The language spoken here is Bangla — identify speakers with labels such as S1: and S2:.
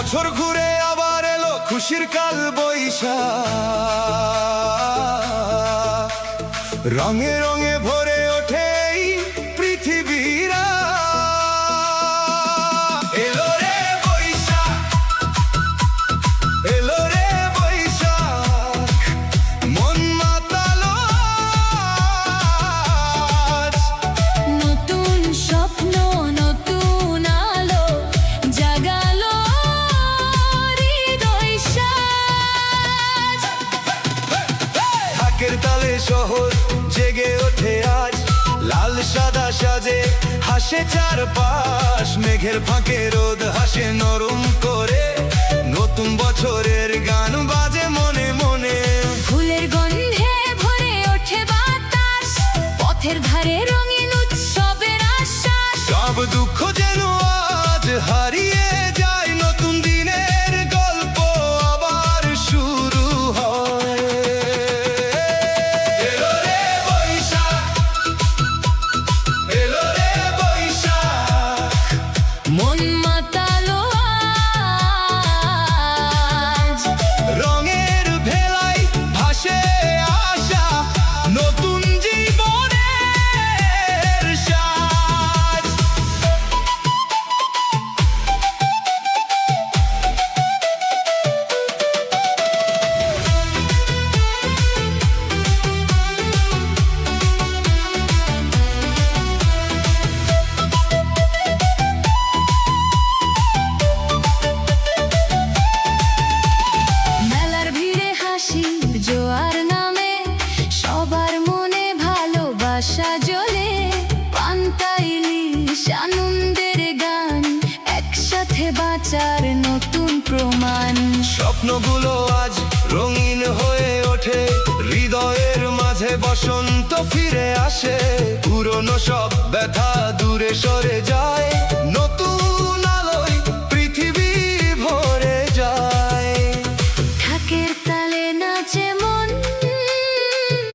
S1: বছর ঘুরে আবার এলো খুশির কাল বৈশাখ, রঙে রঙে ভরে ওঠে এই পৃথিবীরা। এলো রে বৈশাখ, এলো রে বৈশাখ, মন মাতালো আজ।
S2: নতুন স্বপ্ন নতুন আলো জাগালো হৃদয় সাজ।
S1: ঢাকের তালে শহর জেগে ওঠে আজ, লাল সাদা সাজে হাসে চারপাশ। মেঘের ফাঁকে রোদ হাসে নরম করে, নতুন বছরের গান বাজে মনে মনে।
S2: ফুলের গন্ধে ভরে ওঠে বাতাস, পথের ধারে রঙিন উৎসবের আশ্বাস।
S1: সব দুঃখ যেন আজ হারিয়ে যায়, নতুন দিনের গল্প আবার শুরু হয়। এলো রে বৈশাখ, এলো রে বৈশাখ,
S2: মন মাতালো আজ।
S1: রঙের ভেলায় ভাসে আশা, নতুন জীবনের সাজ।
S2: মেলার ভিড়ে হাসির জোয়ার নামে, সবার মনে ভালোবাসা জ্বলে। পান্তা ইলিশ আনন্দের গান, একসাথে বাঁচার নতুন প্রমাণ।
S1: স্বপ্নগুলো আজ রঙিন হয়ে ওঠে, হৃদয়ের মাঝে বসন্ত ফিরে আসে। পুরনো সব ব্যথা দূরে সরে যায়,